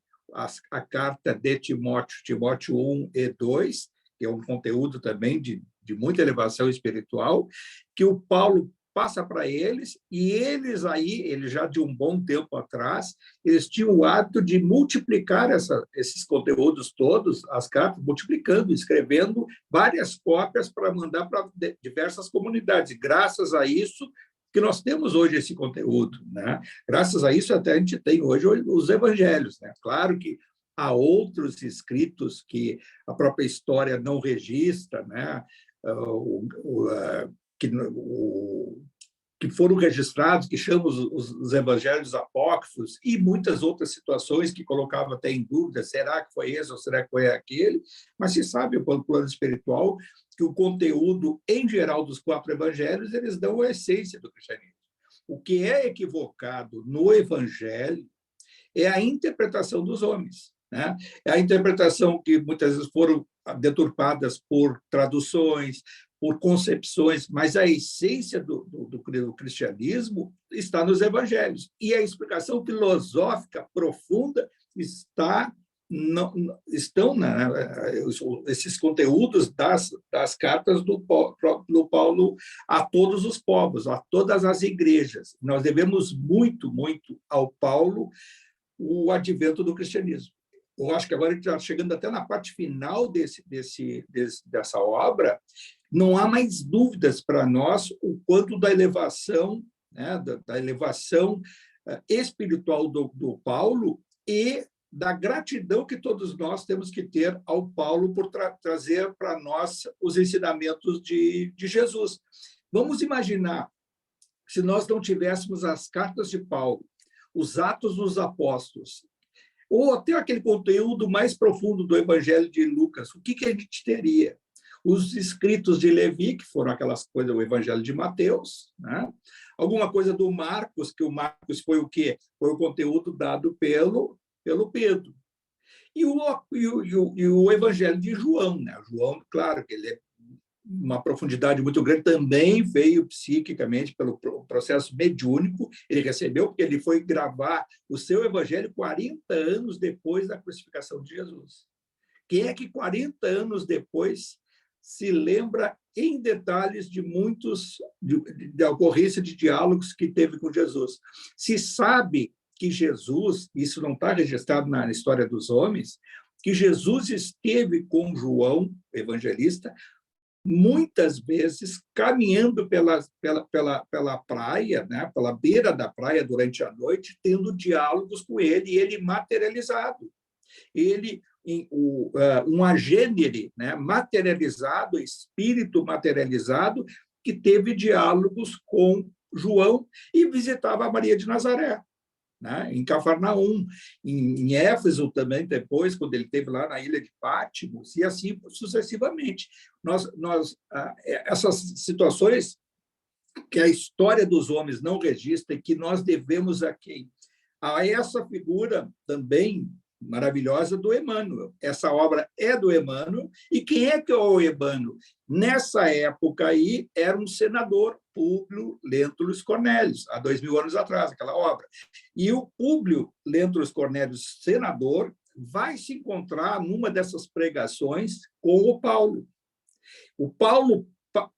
a carta de Timóteo, Timóteo 1 e 2, que é um conteúdo também de muita elevação espiritual, que o Paulo passa para eles, e eles aí, ele já de um bom tempo atrás, eles tinham o hábito de multiplicar esses conteúdos todos, as cartas, multiplicando, escrevendo várias cópias para mandar para diversas comunidades. E graças a isso que nós temos hoje esse conteúdo, né? Graças a isso até a gente tem hoje os evangelhos, né? Claro que há outros escritos que a própria história não registra, né? Que foram registrados, que chamamos os evangelhos apócrifos, e muitas outras situações que colocavam até em dúvida, será que foi esse ou será que foi aquele? Mas se sabe, pelo plano espiritual, que o conteúdo, em geral, dos 4 evangelhos, eles dão a essência do cristianismo. O que é equivocado no evangelho é a interpretação dos homens, né? É a interpretação que muitas vezes foram deturpadas por traduções, por concepções, mas a essência do cristianismo está nos evangelhos. E a explicação filosófica profunda estão esses conteúdos das cartas do Paulo a todos os povos, a todas as igrejas. Nós devemos muito, muito ao Paulo o advento do cristianismo. Eu acho que agora a gente está chegando até na parte final dessa obra, não há mais dúvidas para nós o quanto da elevação, né, da elevação espiritual do Paulo e da gratidão que todos nós temos que ter ao Paulo por trazer para nós os ensinamentos de Jesus. Vamos imaginar, se nós não tivéssemos as cartas de Paulo, os Atos dos Apóstolos, ou até aquele conteúdo mais profundo do Evangelho de Lucas, o que a gente teria? Os escritos de Levi, que foram aquelas coisas, o Evangelho de Mateus, né? Alguma coisa do Marcos, que o Marcos foi o quê? Foi o conteúdo dado pelo Pedro. E o Evangelho de João, né? João, claro, que ele é uma profundidade muito grande, também veio psiquicamente pelo processo mediúnico, ele recebeu, porque ele foi gravar o seu evangelho 40 anos depois da crucificação de Jesus. Quem é que 40 anos depois se lembra em detalhes de muitos, da ocorrência de diálogos que teve com Jesus? Se sabe que Jesus, isso não está registrado na história dos homens, que Jesus esteve com João, evangelista, muitas vezes caminhando pela praia, né, pela beira da praia durante a noite, tendo diálogos com ele, e ele materializado. Ele, um agênere, né, materializado, espírito materializado, que teve diálogos com João e visitava a Maria de Nazaré, né, em Cafarnaum, em Éfeso também, depois, quando ele esteve lá na ilha de Patmos, e assim sucessivamente. Essas situações que a história dos homens não registra e que nós devemos a quem? A essa figura também maravilhosa do Emmanuel. Essa obra é do Emmanuel, e quem é que é o Emmanuel? Nessa época aí, era um senador, Públio Lentulus Cornélius, há 2000 anos atrás, aquela obra. E o Públio Lentulus Cornélius, senador, vai se encontrar numa dessas pregações com o Paulo. O Paulo,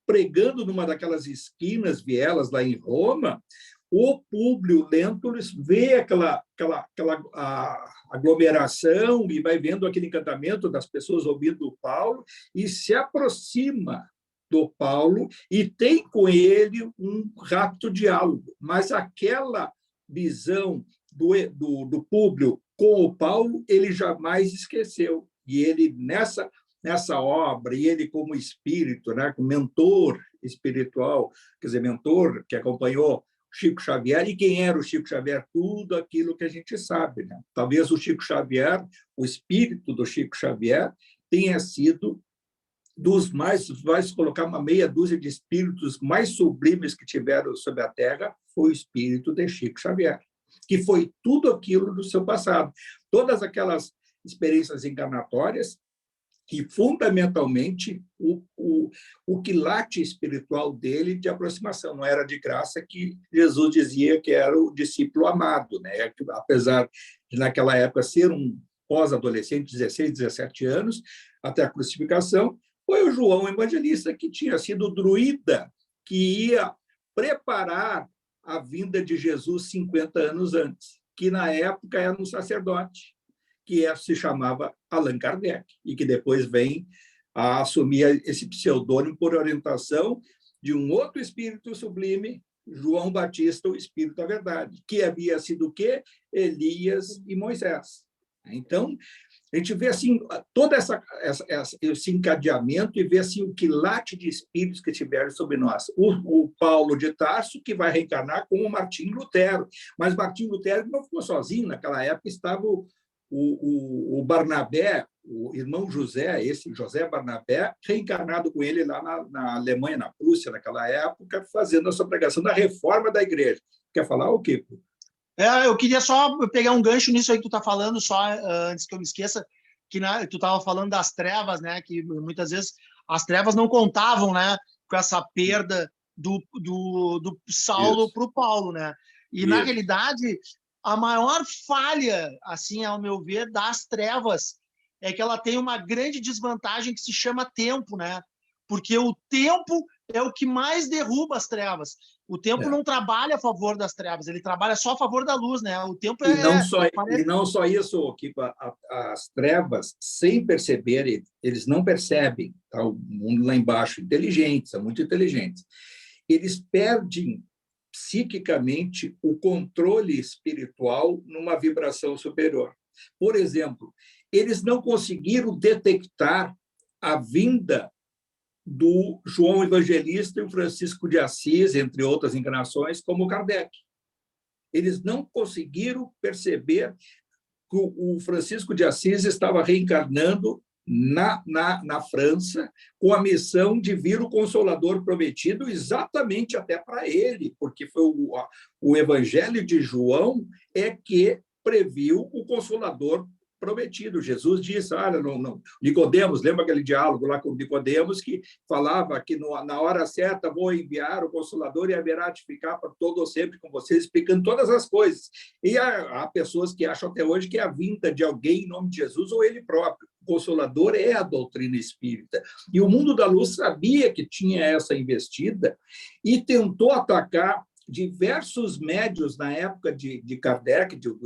pregando numa daquelas esquinas, vielas lá em Roma, o Públio Lentulus vê aquela aglomeração e vai vendo aquele encantamento das pessoas ouvindo o Paulo e se aproxima do Paulo e tem com ele um rápido diálogo. Mas aquela visão do Públio com o Paulo, ele jamais esqueceu. E ele, nessa obra, e ele como espírito, né, como mentor espiritual, quer dizer, mentor que acompanhou Chico Xavier. E quem era o Chico Xavier? Tudo aquilo que a gente sabe, né? Talvez o Chico Xavier, o espírito do Chico Xavier, tenha sido dos mais, vai colocar uma meia dúzia de espíritos mais sublimes que tiveram sobre a Terra, foi o espírito de Chico Xavier, que foi tudo aquilo do seu passado. Todas aquelas experiências encarnatórias e, fundamentalmente, o quilate espiritual dele de aproximação. Não era de graça que Jesus dizia que era o discípulo amado, né? Apesar de, naquela época, ser um pós-adolescente, 16, 17 anos, até a crucificação, foi o João Evangelista, que tinha sido o druida que ia preparar a vinda de Jesus 50 anos antes, que, na época, era um sacerdote, que se chamava Allan Kardec, e que depois vem a assumir esse pseudônimo por orientação de um outro espírito sublime, João Batista, o Espírito da Verdade, que havia sido o quê? Elias e Moisés. Então, a gente vê assim, todo esse encadeamento e vê assim, o quilate de espíritos que tiveram sobre nós. O Paulo de Tarso, que vai reencarnar com o Martim Lutero, mas Martim Lutero não ficou sozinho, naquela época estava o Barnabé, o irmão José, esse José Barnabé, reencarnado com ele lá na Alemanha, na Prússia, naquela época, fazendo a sua pregação da reforma da igreja. Quer falar o quê? Eu queria só pegar um gancho nisso aí que tu tá falando, só antes que eu me esqueça, que tu tava falando das trevas, né? Que muitas vezes as trevas não contavam, né? Com essa perda do Saulo para o Paulo, né? E, na realidade, a maior falha, assim, ao meu ver, das trevas é que ela tem uma grande desvantagem que se chama tempo, né? Porque o tempo é o que mais derruba as trevas. O tempo não trabalha a favor das trevas, ele trabalha só a favor da luz, né? O tempo E não só isso, Kiko, as trevas, sem perceber, eles não percebem, tá? O mundo lá embaixo, inteligentes, são muito inteligentes. Eles perdem psiquicamente o controle espiritual numa vibração superior. Por exemplo, eles não conseguiram detectar a vinda do João Evangelista e o Francisco de Assis, entre outras encarnações, como Kardec. Eles não conseguiram perceber que o Francisco de Assis estava reencarnando na França com a missão de vir o Consolador prometido exatamente até para ele, porque foi o Evangelho de João é que previu o Consolador prometido. Jesus disse, não. Nicodemos, lembra aquele diálogo lá com Nicodemos que falava que na hora certa vou enviar o Consolador e haverá de ficar para todo sempre com vocês, explicando todas as coisas. E há pessoas que acham até hoje que é a vinda de alguém em nome de Jesus ou ele próprio. O Consolador é a doutrina espírita. E o mundo da luz sabia que tinha essa investida e tentou atacar diversos médios na época de Kardec, do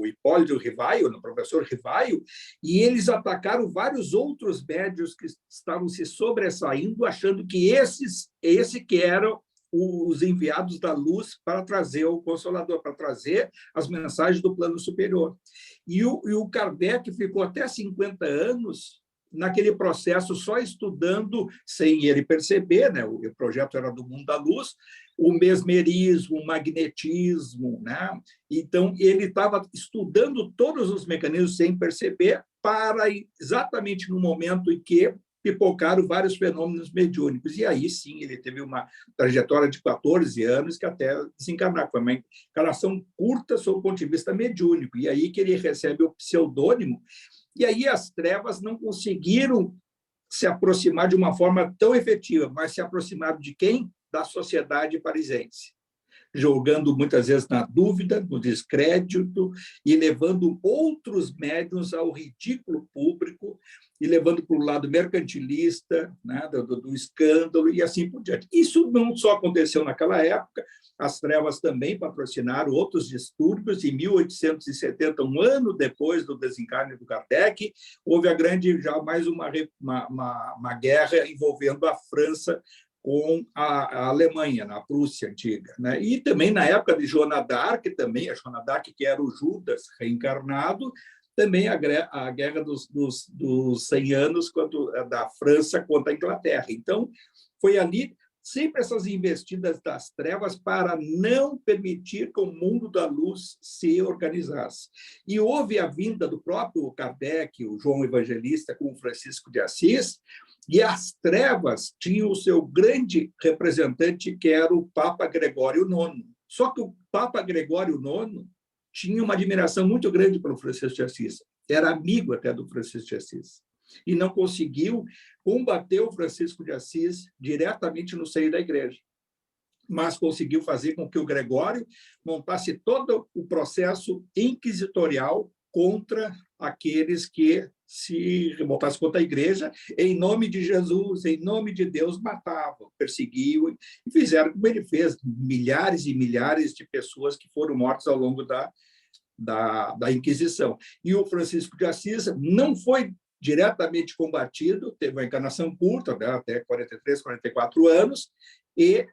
Hipólito Rivaio, do professor Rivaio, e eles atacaram vários outros médios que estavam se sobressaindo, achando que esse que eram os enviados da luz para trazer o Consolador, para trazer as mensagens do plano superior. E o Kardec ficou até 50 anos naquele processo só estudando, sem ele perceber, né? O projeto era do mundo da luz, o mesmerismo, o magnetismo, né? Então, ele estava estudando todos os mecanismos sem perceber, para exatamente no momento em que pipocaram vários fenômenos mediúnicos. E aí, sim, ele teve uma trajetória de 14 anos que até desencarnar. Foi uma encarnação curta sob o ponto de vista mediúnico. E aí que ele recebe o pseudônimo. E aí as trevas não conseguiram se aproximar de uma forma tão efetiva, mas se aproximaram de quem? Da sociedade parisense, jogando muitas vezes na dúvida, no descrédito e levando outros médiuns ao ridículo público e levando para o lado mercantilista, né, do escândalo e assim por diante. Isso não só aconteceu naquela época, as trevas também patrocinaram outros distúrbios. Em 1870, um ano depois do desencarne do Kardec, houve já mais uma guerra envolvendo a França com a Alemanha, na Prússia antiga, né? E também na época de Joana d'Arc, também a Joana d'Arc, que era o Judas reencarnado, também a guerra dos 100 anos da França contra a Inglaterra. Então, foi ali sempre essas investidas das trevas para não permitir que o mundo da luz se organizasse. E houve a vinda do próprio Kardec, o João Evangelista, com o Francisco de Assis, e as trevas tinham o seu grande representante, que era o Papa Gregório IX. Só que o Papa Gregório IX tinha uma admiração muito grande pelo Francisco de Assis, era amigo até do Francisco de Assis, e não conseguiu combater o Francisco de Assis diretamente no seio da igreja, mas conseguiu fazer com que o Gregório montasse todo o processo inquisitorial contra aqueles que se revoltassem contra a igreja, em nome de Jesus, em nome de Deus, matavam, perseguiam e fizeram como ele fez, milhares e milhares de pessoas que foram mortas ao longo da Inquisição. E o Francisco de Assis não foi diretamente combatido, teve uma encarnação curta, né, até 43, 44 anos, e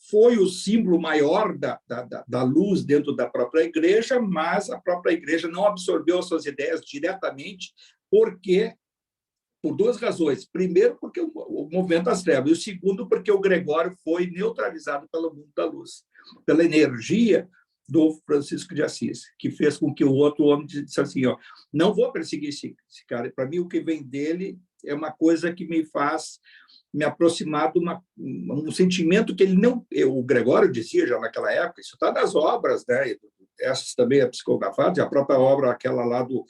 foi o símbolo maior da luz dentro da própria igreja, mas a própria igreja não absorveu as suas ideias diretamente, porque por duas razões. Primeiro, porque o movimento das trevas, e o segundo, porque o Gregório foi neutralizado pelo mundo da luz, pela energia do Francisco de Assis, que fez com que o outro homem disse assim, ó, não vou perseguir esse cara, para mim o que vem dele é uma coisa que me faz me aproximar de um sentimento que ele não... O Gregório dizia já naquela época, isso está nas obras, né? Essas também é psicografadas, a própria obra, aquela lá do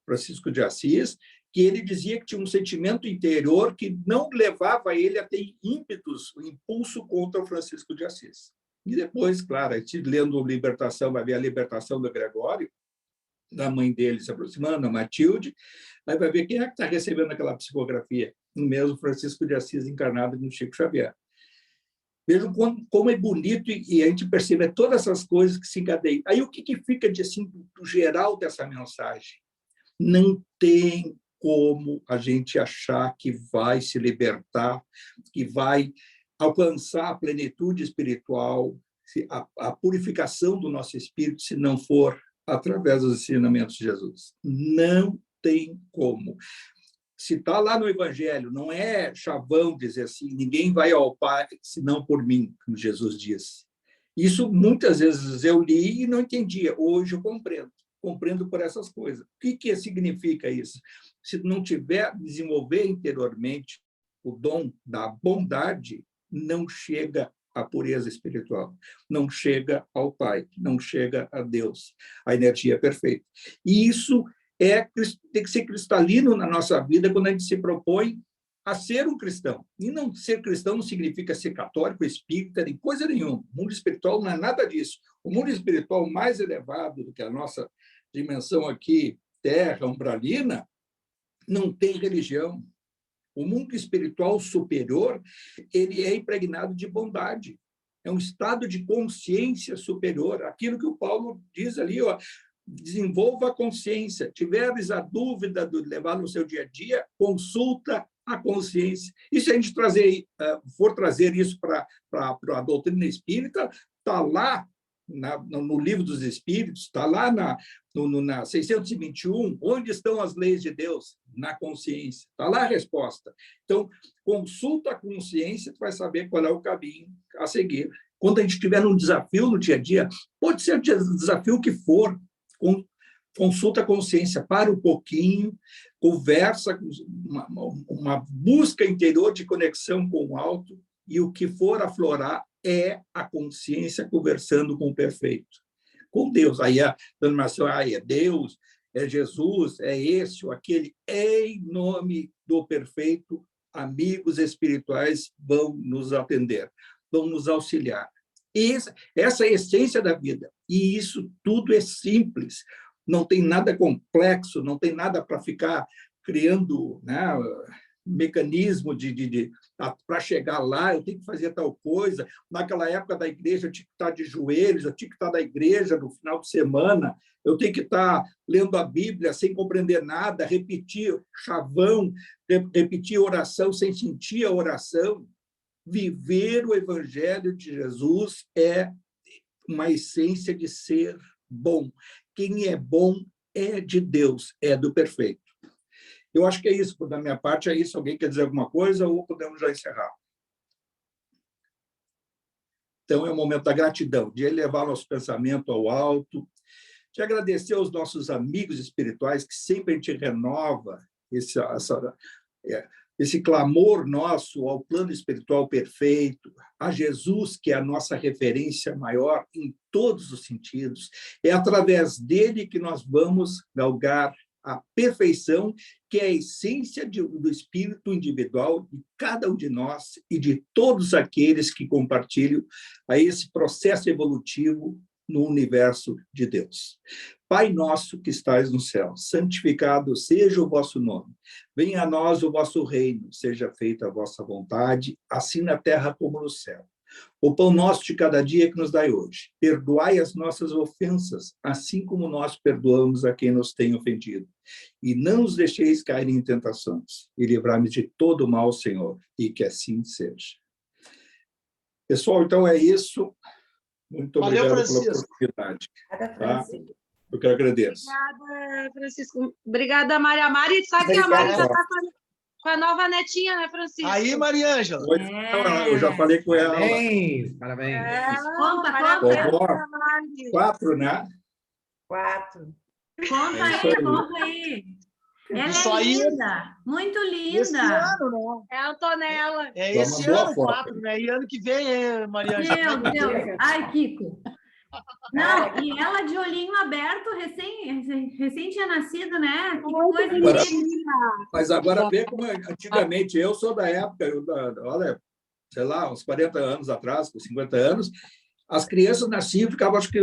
Francisco de Assis, que ele dizia que tinha um sentimento interior que não levava ele a ter ímpetos, impulso contra o Francisco de Assis. E depois, claro, a gente lendo Libertação, vai ver a libertação do Gregório, da mãe dele se aproximando, a Matilde, aí vai ver quem é que está recebendo aquela psicografia, o mesmo Francisco de Assis encarnado no Chico Xavier. Vejam como é bonito e a gente percebe todas essas coisas que se encadeiam. Aí o que fica de assim, do geral dessa mensagem? Não tem como a gente achar que vai se libertar, que vai alcançar a plenitude espiritual, a purificação do nosso espírito, se não for através dos ensinamentos de Jesus. Não tem como. Se está lá no Evangelho, não é chavão dizer assim, ninguém vai ao Pai senão por mim, como Jesus diz. Isso muitas vezes eu li e não entendia. Hoje eu compreendo por essas coisas. O que significa isso? Se não tiver desenvolver interiormente o dom da bondade, não chega à pureza espiritual, não chega ao Pai, não chega a Deus, a energia perfeita. E isso tem que ser cristalino na nossa vida quando a gente se propõe a ser um cristão. E não ser cristão não significa ser católico, espírita, nem coisa nenhuma. O mundo espiritual não é nada disso. O mundo espiritual mais elevado do que a nossa dimensão aqui, terra, umbralina, não tem religião. O mundo espiritual superior, ele é impregnado de bondade. É um estado de consciência superior. Aquilo que o Paulo diz ali, ó, desenvolva a consciência. Tiveres a dúvida de levar no seu dia a dia, consulta a consciência. E se a gente for trazer isso para a doutrina espírita, está lá no Livro dos Espíritos, está lá na 621, onde estão as leis de Deus? Na consciência. Está lá a resposta. Então, consulta a consciência, tu vai saber qual é o caminho a seguir. Quando a gente tiver um desafio no dia a dia, pode ser o desafio que for, consulta a consciência, para um pouquinho, conversa, uma busca interior de conexão com o alto, e o que for aflorar é a consciência conversando com o perfeito, com Deus. Aí a denominação é Deus, é Jesus, é esse ou aquele, em nome do perfeito, amigos espirituais vão nos atender, vão nos auxiliar. Essa é a essência da vida. E isso tudo é simples. Não tem nada complexo, não tem nada para ficar criando, né, mecanismo para chegar lá, eu tenho que fazer tal coisa. Naquela época da igreja, eu tinha que estar de joelhos, eu tinha que estar na igreja no final de semana, eu tenho que estar lendo a Bíblia sem compreender nada, repetir chavão, repetir oração sem sentir a oração. Viver o Evangelho de Jesus é uma essência de ser bom. Quem é bom é de Deus, é do perfeito. Eu acho que é isso, da minha parte, é isso. Alguém quer dizer alguma coisa ou podemos já encerrar? Então, é o momento da gratidão, de elevar nosso pensamento ao alto, de agradecer aos nossos amigos espirituais, que sempre a gente renova esse clamor nosso ao plano espiritual perfeito, a Jesus, que é a nossa referência maior em todos os sentidos. É através dele que nós vamos galgar a perfeição, que é a essência do espírito individual de cada um de nós e de todos aqueles que compartilham a esse processo evolutivo no universo de Deus. Pai nosso que estais no céu, santificado seja o vosso nome. Venha a nós o vosso reino, seja feita a vossa vontade, assim na terra como no céu. O pão nosso de cada dia que nos dai hoje. Perdoai as nossas ofensas, assim como nós perdoamos a quem nos tem ofendido. E não nos deixeis cair em tentações, e livrai-me de todo o mal, Senhor, e que assim seja. Pessoal, então é isso. Muito obrigado pela oportunidade. Tá? Eu que agradeço. Obrigada, Francisco. Obrigada, Maria Mari. Sabe que a Mari já está com a nova netinha, né, Francisco? Aí, Maria Ângela. Eu já falei com ela. Parabéns. Conta, 4, né? 4. Conta aí. Ela Isso é aí linda, muito esse linda. ano, né? É a Antonella. É Vamos esse boa ano, foto. 4, né? E ano que vem, Maria Ângela. Meu Deus. Ai, Kiko. Não, e ela de olhinho aberto, recém tinha nascido, né? Que coisa linda. Mas agora vê como antigamente, eu sou da época, olha, sei lá, uns 40 anos atrás, 50 anos, as crianças nasciam e ficavam, acho que